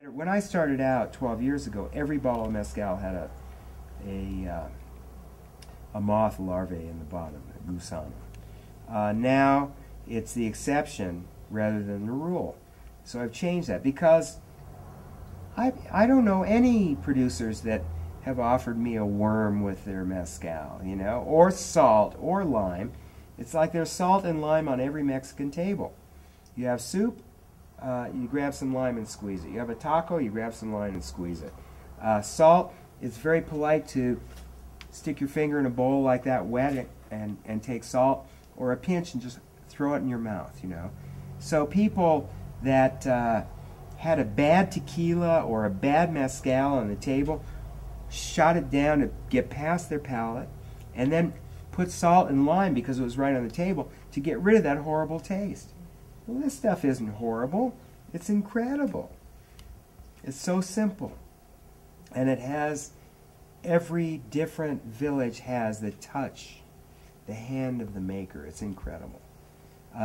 When I started out 12 years ago, every bottle of mezcal had a moth larvae in the bottom, a gusano. Now it's the exception rather than the rule. So I've changed that because I don't know any producers that have offered me a worm with their mezcal, you know, or salt or lime. It's like there's salt and lime on every Mexican table. You have soup, you grab some lime and squeeze it. You have a taco, you grab some lime and squeeze it. Salt, it's very polite to stick your finger in a bowl like that, wet it, and take salt, or a pinch and just throw it in your mouth, you know. So people that had a bad tequila or a bad mezcal on the table, shot it down to get past their palate, and then put salt and lime because it was right on the table to get rid of that horrible taste. Well, this stuff isn't horrible. It's incredible. It's so simple. And it has, every different village has the touch, the hand of the maker. It's incredible.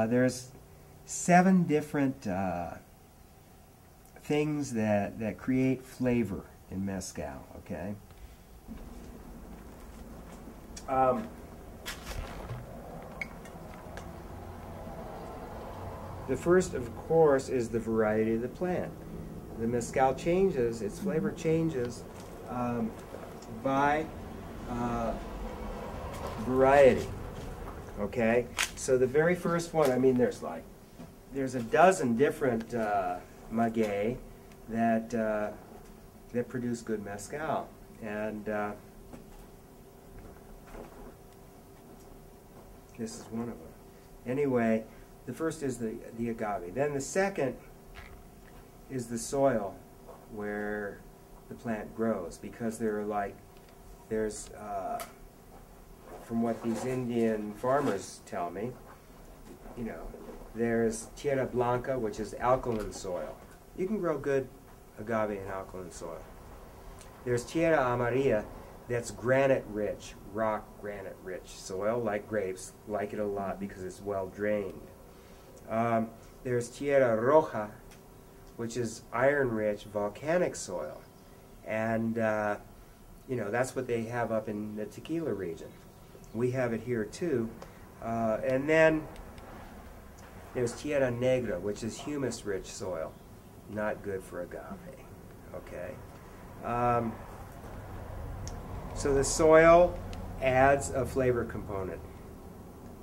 There's 7 different things that create flavor in mezcal, okay? The first, of course, is the variety of the plant. The mezcal changes, its flavor changes by variety, okay? So the very first one, I mean, there's a dozen different maguey that produce good mezcal, and this is one of them. Anyway, the first is the agave. Then the second is the soil where the plant grows, because there's from what these Indian farmers tell me, you know, there's tierra blanca, which is alkaline soil. You can grow good agave in alkaline soil. There's tierra amarilla, that's granite-rich, rock granite-rich soil, like grapes, like it a lot because it's well drained. There's tierra roja, which is iron-rich volcanic soil, and you know, that's what they have up in the tequila region. We have it here too. And then there's tierra negra, which is humus-rich soil, not good for agave. Okay. So the soil adds a flavor component.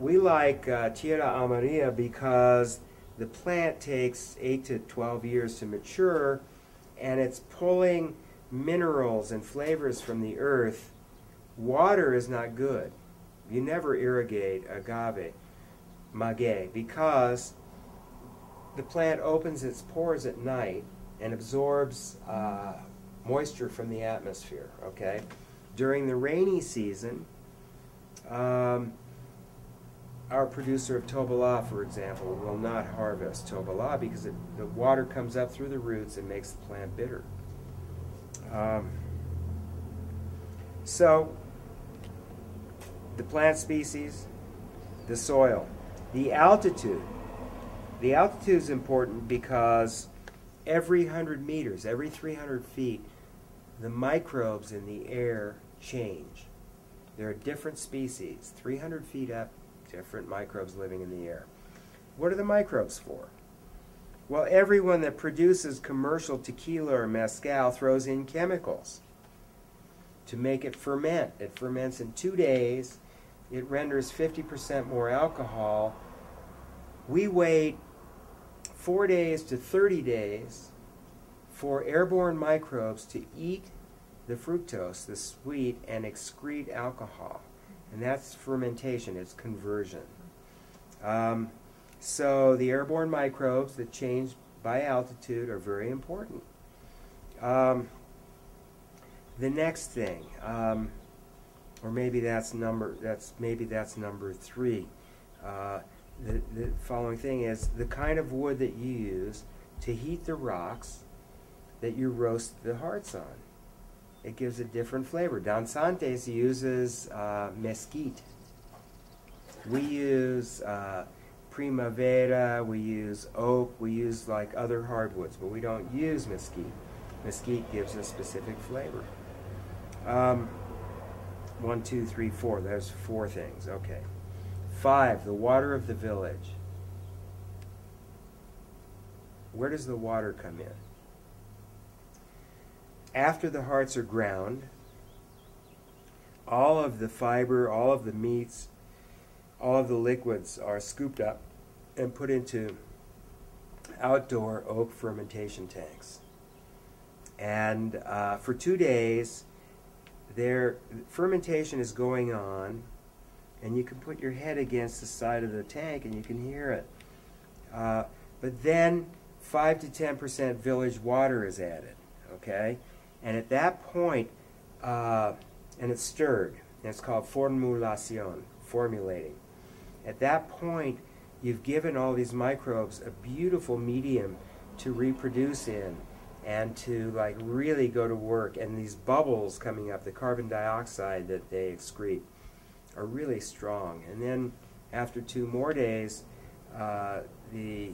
We like tierra amarilla because the plant takes 8 to 12 years to mature, and it's pulling minerals and flavors from the earth. Water is not good. You never irrigate agave, maguey, because the plant opens its pores at night and absorbs moisture from the atmosphere, okay? During the rainy season, our producer of Tobalá, for example, will not harvest Tobalá because the water comes up through the roots and makes the plant bitter. So, the plant species, the soil, the altitude. The altitude is important because every 100 meters, every 300 feet, the microbes in the air change. There are different species, 300 feet up, different microbes living in the air. What are the microbes for? Well, everyone that produces commercial tequila or mezcal throws in chemicals to make it ferment. It ferments in 2 days. It renders 50% more alcohol. We wait 4 days to 30 days for airborne microbes to eat the fructose, the sweet, and excrete alcohol. And that's fermentation, it's conversion. So the airborne microbes that change by altitude are very important. The next thing, or maybe that's number 3. The following thing is the kind of wood that you use to heat the rocks that you roast the hearts on. It gives a different flavor. Danzantes uses mesquite. We use primavera, we use oak, we use like other hardwoods, but we don't use mesquite. Mesquite gives a specific flavor. 1, 2, 3, 4. There's 4 things. Okay. 5, the water of the village. Where does the water come in? After the hearts are ground, all of the fiber, all of the meats, all of the liquids are scooped up and put into outdoor oak fermentation tanks. And for 2 days, their fermentation is going on, and you can put your head against the side of the tank and you can hear it. But then 5 to 10% village water is added, okay? And at that point, and it's stirred, and it's called formulación, formulating. At that point, you've given all these microbes a beautiful medium to reproduce in and to like really go to work. And these bubbles coming up, the carbon dioxide that they excrete, are really strong. And then after 2 more days, the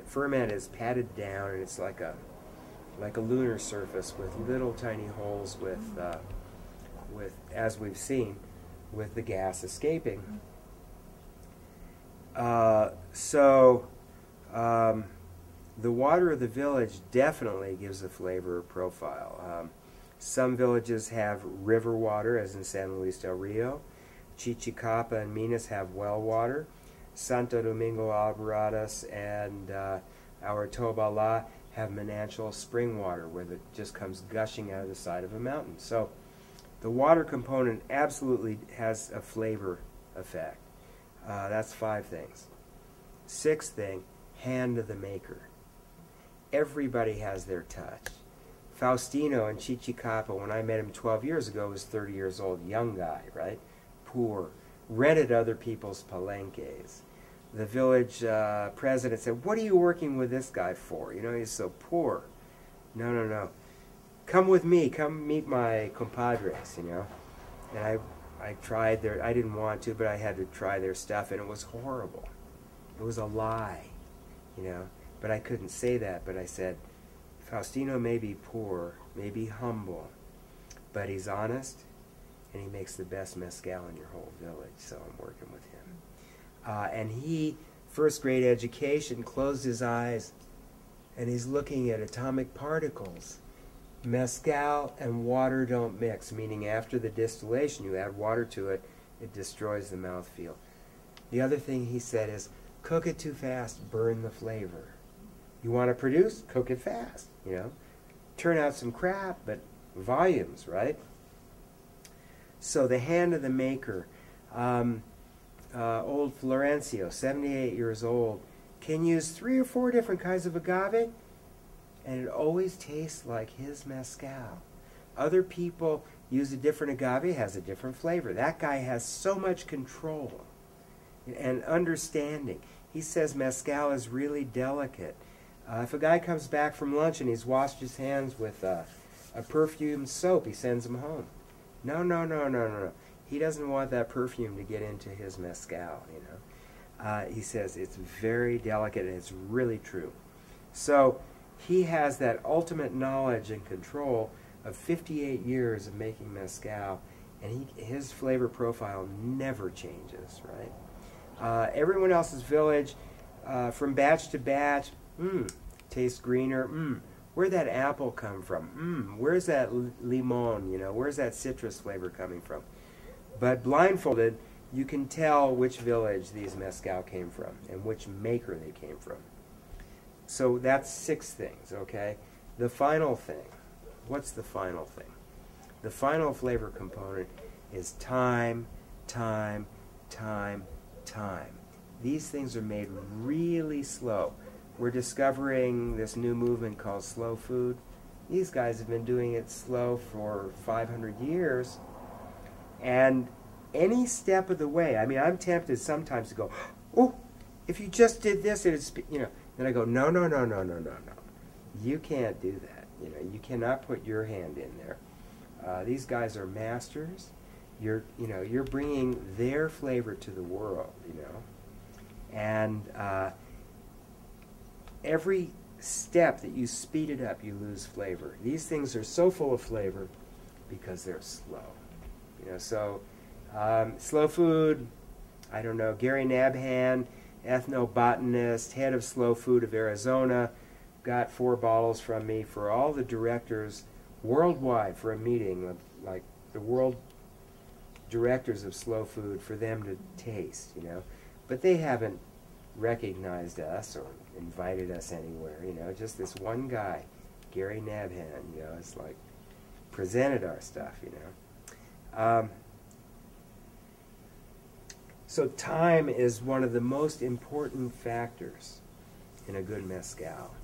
ferment is patted down, and it's like a lunar surface with little tiny holes with as we've seen, with the gas escaping. The water of the village definitely gives a flavor profile. Some villages have river water, as in San Luis del Rio. Chichicapa and Minas have well water. Santo Domingo, Alvarado, and our Tobala have Menanchal spring water, where it just comes gushing out of the side of a mountain. So the water component absolutely has a flavor effect. That's 5 things. 6th thing, hand of the maker. Everybody has their touch. Faustino in Chichicapa, when I met him 12 years ago, was 30 years old, young guy, right? Poor, rented other people's palenques. The village president said, "What are you working with this guy for? You know, he's so poor." No, no, no. Come with me. Come meet my compadres, you know. And I tried their, I didn't want to, but I had to try their stuff, and it was horrible. It was a lie, you know. But I couldn't say that, but I said, Faustino may be poor, may be humble, but he's honest, and he makes the best mezcal in your whole village, so I'm working with him. And he, first grade education, closed his eyes, and he's looking at atomic particles. Mezcal and water don't mix, meaning after the distillation, you add water to it, it destroys the mouthfeel. The other thing he said is, cook it too fast, burn the flavor. You want to produce? Cook it fast, you know. Turn out some crap, but volumes, right? So the hand of the maker. Old Florencio, 78 years old, can use 3 or 4 different kinds of agave, and it always tastes like his mezcal. Other people use a different agave, has a different flavor. That guy has so much control and understanding. He says mezcal is really delicate. If a guy comes back from lunch and he's washed his hands with a perfumed soap, he sends him home. No, no, no, no, no, no. He doesn't want that perfume to get into his mezcal, you know. He says it's very delicate, and it's really true. So he has that ultimate knowledge and control of 58 years of making mezcal, and his flavor profile never changes, right? Everyone else's village, from batch to batch, tastes greener. Where'd that apple come from? Where's that limon, you know? Where's that citrus flavor coming from? But blindfolded, you can tell which village these mezcal came from and which maker they came from. So that's 6 things, okay? The final thing, what's the final thing? The final flavor component is time, time, time, time. These things are made really slow. We're discovering this new movement called slow food. These guys have been doing it slow for 500 years. And any step of the way, I mean, I'm tempted sometimes to go, oh, if you just did this, it'd, you know. Then I go, no, no, no, no, no, no, no. You can't do that. You know, you cannot put your hand in there. These guys are masters. You're bringing their flavor to the world, you know. And every step that you speed it up, you lose flavor. These things are so full of flavor because they're slow. You know, so slow food, I don't know, Gary Nabhan, ethnobotanist, head of Slow Food of Arizona, got 4 bottles from me for all the directors worldwide for a meeting of like the world directors of slow food for them to taste, you know. But they haven't recognized us or invited us anywhere, you know. Just this one guy, Gary Nabhan, you know, it's like presented our stuff, you know. So time is one of the most important factors in a good mezcal.